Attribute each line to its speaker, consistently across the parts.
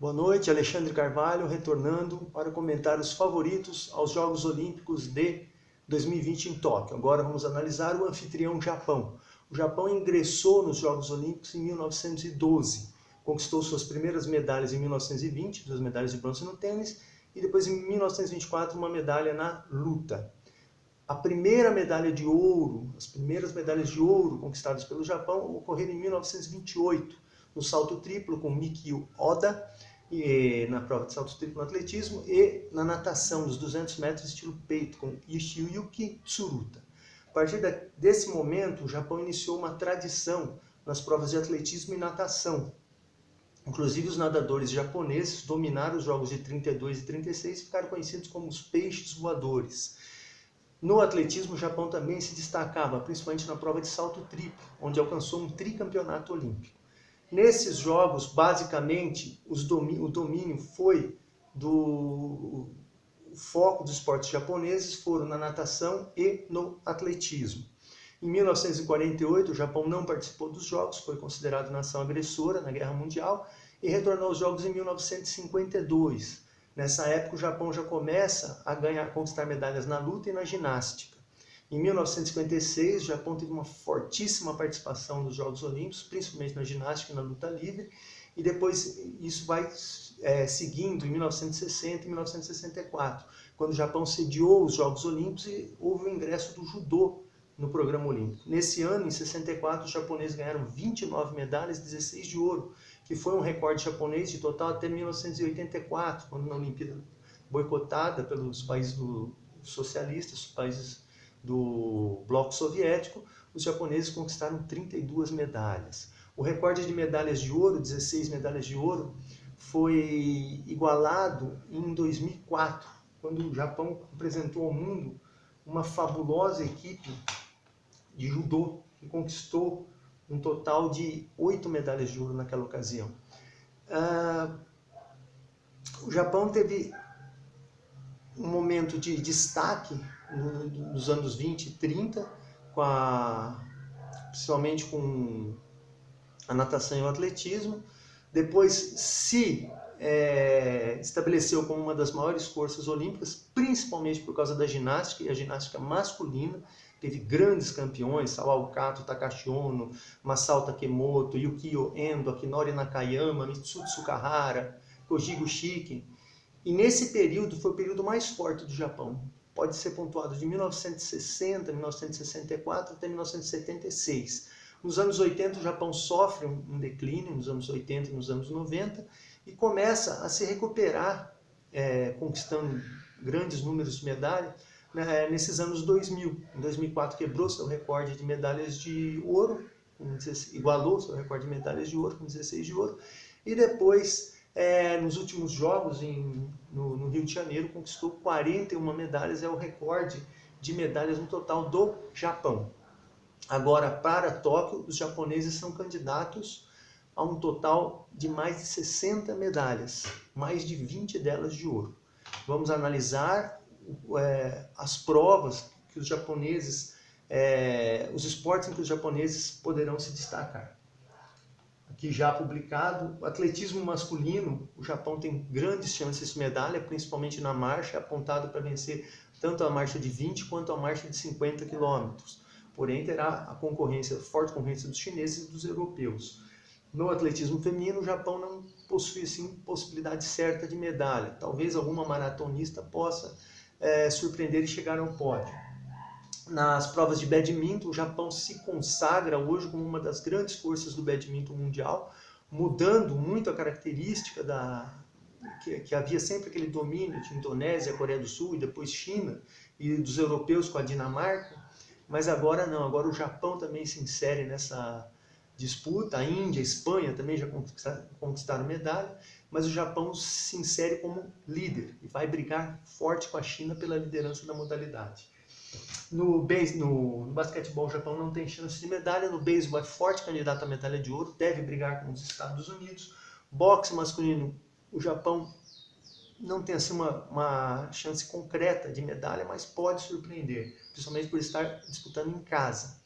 Speaker 1: Boa noite, Alexandre Carvalho, retornando para comentar os favoritos aos Jogos Olímpicos de 2020 em Tóquio. Agora vamos analisar o anfitrião Japão. O Japão ingressou nos Jogos Olímpicos em 1912, conquistou suas primeiras medalhas em 1920, 2 medalhas de bronze no tênis, e depois em 1924 uma medalha na luta. A primeira medalha de ouro, as primeiras medalhas de ouro conquistadas pelo Japão ocorreram em 1928, no salto triplo com Mikio Oda, na prova de salto triplo no atletismo, e na natação dos 200 metros estilo peito com Yoshiyuki Tsuruta. A partir desse momento, o Japão iniciou uma tradição nas provas de atletismo e natação. Inclusive, os nadadores japoneses dominaram os jogos de 32 e 36 e ficaram conhecidos como os peixes voadores. No atletismo, o Japão também se destacava, principalmente na prova de salto triplo, onde alcançou um tricampeonato olímpico. Nesses jogos, basicamente, o domínio foi o foco dos esportes japoneses foram na natação e no atletismo. Em 1948, o Japão não participou dos jogos, foi considerado nação agressora na Guerra Mundial e retornou aos jogos em 1952. Nessa época, o Japão já começa a conquistar medalhas na luta e na ginástica. Em 1956, o Japão teve uma fortíssima participação nos Jogos Olímpicos, principalmente na ginástica e na luta livre, e depois isso vai seguindo em 1960 e 1964, quando o Japão sediou os Jogos Olímpicos e houve o ingresso do judô no programa olímpico. Nesse ano, em 64, os japoneses ganharam 29 medalhas, 16 de ouro, que foi um recorde japonês de total até 1984, quando na Olimpíada boicotada pelos países socialistas, os países do bloco soviético, os japoneses conquistaram 32 medalhas. O recorde de medalhas de ouro, 16 medalhas de ouro, foi igualado em 2004, quando o Japão apresentou ao mundo uma fabulosa equipe de judô, que conquistou um total de 8 medalhas de ouro naquela ocasião. O Japão teve um momento de destaque nos anos 20 e 30, principalmente com a natação e o atletismo. Depois se estabeleceu como uma das maiores forças olímpicas, principalmente por causa da ginástica, e a ginástica masculina. Teve grandes campeões, Sawao Kato, Takashi Ono, Masao Takemoto, Yukio Endo, Akinori Nakayama, Mitsuo Tsukahara, Koji Shiken. E nesse período foi o período mais forte do Japão. Pode ser pontuado de 1960, 1964 até 1976. Nos anos 80 o Japão sofre um declínio, nos anos 80 e nos anos 90, e começa a se recuperar, conquistando grandes números de medalhas, nesses anos 2000. Em 2004 quebrou seu recorde de medalhas de ouro, igualou seu recorde de medalhas de ouro com 16 de ouro, e depois, nos últimos jogos no Rio de Janeiro, conquistou 41 medalhas, é o recorde de medalhas no total do Japão. Agora, para Tóquio, os japoneses são candidatos a um total de mais de 60 medalhas, mais de 20 delas de ouro. Vamos analisar as provas que os japoneses, os esportes em que os japoneses poderão se destacar. Aqui já publicado, o atletismo masculino, o Japão tem grandes chances de medalha, principalmente na marcha, apontado para vencer tanto a marcha de 20 quanto a marcha de 50 quilômetros. Porém, terá a forte concorrência dos chineses e dos europeus. No atletismo feminino, o Japão não possui assim, possibilidade certa de medalha. Talvez alguma maratonista possa surpreender e chegar ao pódio. Nas provas de badminton, o Japão se consagra hoje como uma das grandes forças do badminton mundial, mudando muito a característica que havia sempre aquele domínio de Indonésia, Coreia do Sul e depois China, e dos europeus com a Dinamarca, mas agora não, agora o Japão também se insere nessa disputa, a Índia, a Espanha também já conquistaram medalha, mas o Japão se insere como líder e vai brigar forte com a China pela liderança da modalidade. No basquetebol, o Japão não tem chance de medalha. No beisebol é forte candidato à medalha de ouro, deve brigar com os Estados Unidos. Boxe masculino, o Japão não tem assim uma chance concreta de medalha, mas pode surpreender, principalmente por estar disputando em casa.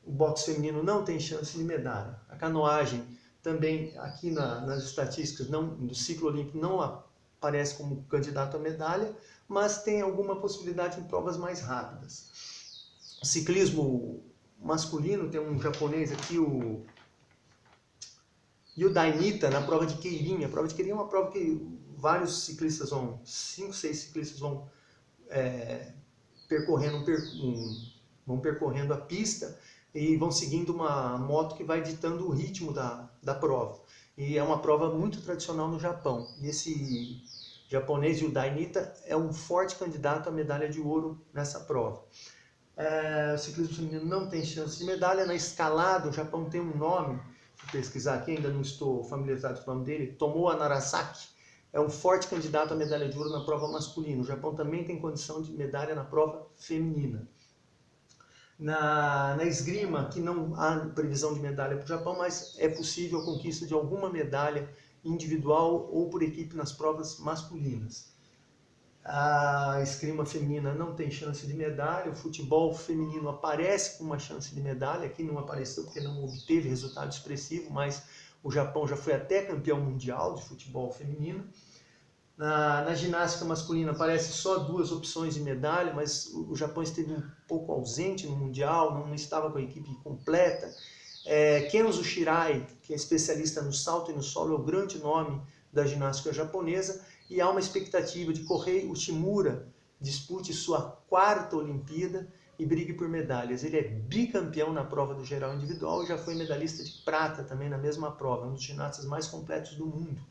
Speaker 1: O boxe feminino não tem chance de medalha. A canoagem também aqui nas estatísticas do ciclo olímpico não aparece como candidato à medalha, mas tem alguma possibilidade em provas mais rápidas. Ciclismo masculino, tem um japonês aqui, o Dainita, na prova de Keirin. A prova de Keirin é uma prova que vários ciclistas 5, 6 ciclistas vão percorrendo a pista e vão seguindo uma moto que vai ditando o ritmo da prova. E é uma prova muito tradicional no Japão. E esse japonês, o Dainita, é um forte candidato à medalha de ouro nessa prova. O ciclismo feminino não tem chance de medalha. Na escalada, o Japão tem um nome, vou pesquisar aqui, ainda não estou familiarizado com o nome dele, Tomoa Narasaki, é um forte candidato à medalha de ouro na prova masculina. O Japão também tem condição de medalha na prova feminina. Na esgrima, que não há previsão de medalha para o Japão, mas é possível a conquista de alguma medalha individual ou por equipe nas provas masculinas. A esgrima feminina não tem chance de medalha, o futebol feminino aparece com uma chance de medalha, aqui não apareceu porque não obteve resultado expressivo, mas o Japão já foi até campeão mundial de futebol feminino. Na ginástica masculina aparece só 2 opções de medalha, mas o Japão esteve um pouco ausente no Mundial, não estava com a equipe completa. Kenzo Shirai, que é especialista no salto e no solo, é o grande nome da ginástica japonesa, e há uma expectativa de Kohei Uchimura dispute sua 4ª Olimpíada e brigue por medalhas. Ele é bicampeão na prova do geral individual e já foi medalhista de prata também na mesma prova, um dos ginastas mais completos do mundo.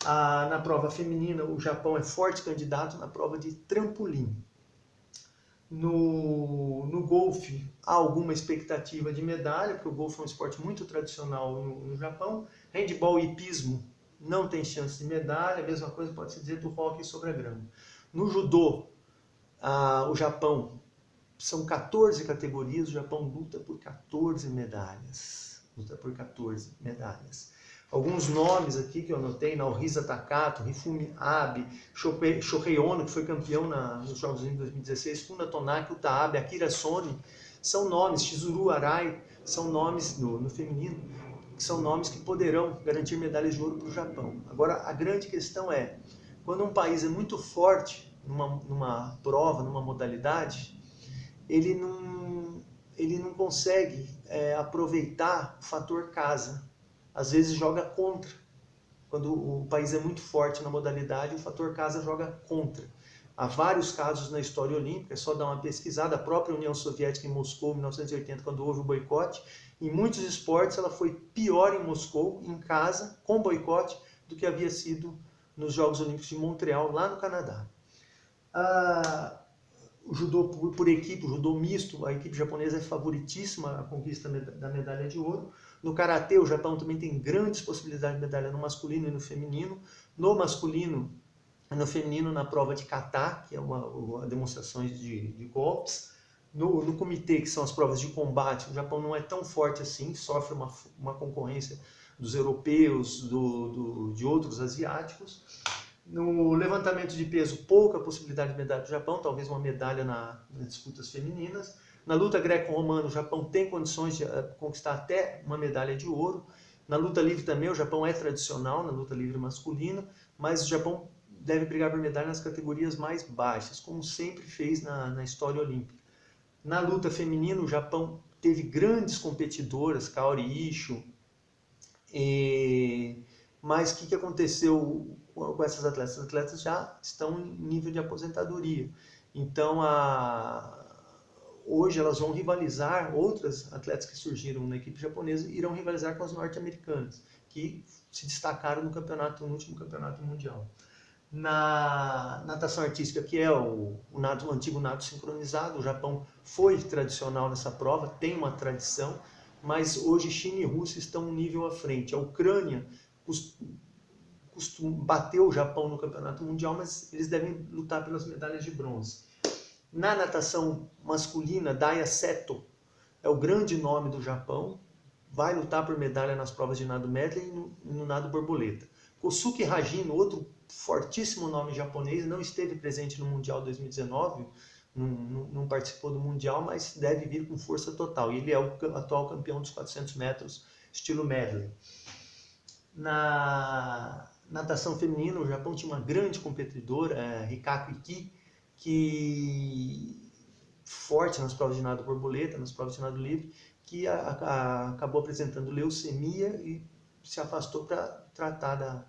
Speaker 1: Na prova feminina, o Japão é forte candidato na prova de trampolim. No golfe, há alguma expectativa de medalha, porque o golfe é um esporte muito tradicional no Japão. Handball e hipismo não tem chance de medalha, a mesma coisa pode se dizer do hóquei sobre a grama. No judô, o Japão, são 14 categorias, o Japão luta por 14 medalhas. Alguns nomes aqui que eu anotei: Naohisa Takato, Hifumi Abe, Shohei Ono, que foi campeão nos Jogos Olímpicos de 2016, Funa Tonaki, Uta Abe, Akira Sone, são nomes, Chizuru Arai, são nomes no feminino, que são nomes que poderão garantir medalhas de ouro para o Japão. Agora, a grande questão é, quando um país é muito forte numa prova, numa modalidade, ele não consegue aproveitar o fator casa. Às vezes joga contra. Quando o país é muito forte na modalidade, o fator casa joga contra. Há vários casos na história olímpica, é só dar uma pesquisada. A própria União Soviética em Moscou, em 1980, quando houve o boicote, em muitos esportes ela foi pior em Moscou, em casa, com boicote, do que havia sido nos Jogos Olímpicos de Montreal, lá no Canadá. O judô por equipe, o judô misto, a equipe japonesa é favoritíssima à conquista da medalha de ouro. No karatê, o Japão também tem grandes possibilidades de medalha no masculino e no feminino. No masculino e no feminino, na prova de kata, que é uma demonstrações de golpes. No comitê, que são as provas de combate, o Japão não é tão forte assim, sofre uma concorrência dos europeus, de outros asiáticos. No levantamento de peso, pouca possibilidade de medalha do Japão, talvez uma medalha nas disputas femininas. Na luta greco-romana, o Japão tem condições de conquistar até uma medalha de ouro. Na luta livre também, o Japão é tradicional na luta livre masculina, mas o Japão deve brigar por medalha nas categorias mais baixas, como sempre fez na história olímpica. Na luta feminina, o Japão teve grandes competidoras, Kaori Isho, mas o que aconteceu com essas atletas? As atletas já estão em nível de aposentadoria. Então, hoje elas vão rivalizar, outras atletas que surgiram na equipe japonesa irão rivalizar com as norte-americanas, que se destacaram no último campeonato mundial. Na natação artística, que é o antigo nado sincronizado, o Japão foi tradicional nessa prova, tem uma tradição, mas hoje China e Rússia estão um nível à frente. A Ucrânia bateu o Japão no campeonato mundial, mas eles devem lutar pelas medalhas de bronze. Na natação masculina, Daya Seto é o grande nome do Japão, vai lutar por medalha nas provas de nado medley e no nado borboleta. Kosuke Hajino, outro fortíssimo nome japonês, não esteve presente no Mundial 2019, não participou do Mundial, mas deve vir com força total. Ele é o atual campeão dos 400 metros estilo medley. Na natação feminina, o Japão tinha uma grande competidora, Rikako Ikki, que forte nas provas de nado borboleta, nas provas de nado livre, que acabou apresentando leucemia e se afastou para tratar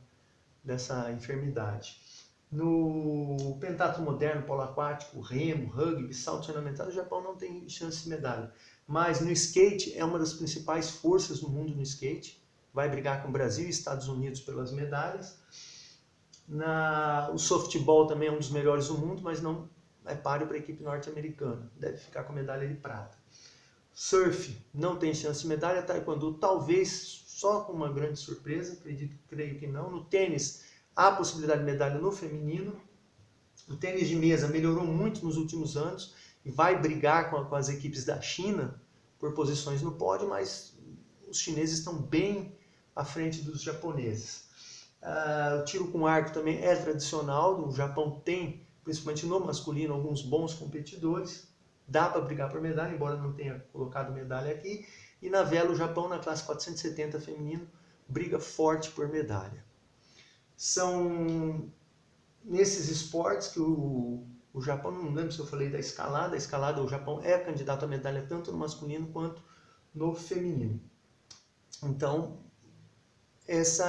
Speaker 1: dessa enfermidade. No pentatlo moderno, polo aquático, remo, rugby, saltos ornamentais, o Japão não tem chance de medalha. Mas no skate é uma das principais forças do mundo no skate. Vai brigar com o Brasil e Estados Unidos pelas medalhas. O softball também é um dos melhores do mundo, mas não é páreo para a equipe norte-americana. Deve ficar com medalha de prata. Surf não tem chance de medalha. Taekwondo talvez só com uma grande surpresa, creio que não. No tênis há possibilidade de medalha no feminino. O tênis de mesa melhorou muito nos últimos anos e vai brigar com as equipes da China por posições no pódio, mas os chineses estão bem à frente dos japoneses. O tiro com arco também é tradicional, o Japão tem, principalmente no masculino, alguns bons competidores. Dá para brigar por medalha, embora não tenha colocado medalha aqui. E na vela, o Japão, na classe 470 feminino, briga forte por medalha. São nesses esportes que o Japão, não lembro se eu falei da escalada. A escalada, o Japão é candidato a medalha tanto no masculino quanto no feminino. Então, essas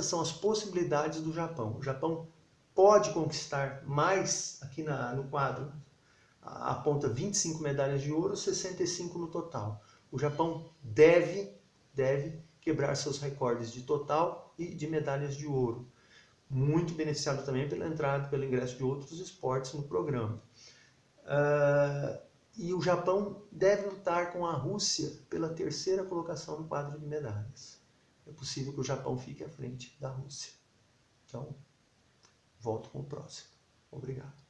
Speaker 1: são as possibilidades do Japão. O Japão pode conquistar mais, aqui no quadro, aponta 25 medalhas de ouro, 65 no total. O Japão deve quebrar seus recordes de total e de medalhas de ouro. Muito beneficiado também pela entrada, pelo ingresso de outros esportes no programa. E o Japão deve lutar com a Rússia pela terceira colocação no quadro de medalhas. É possível que o Japão fique à frente da Rússia. Então, volto com o próximo. Obrigado.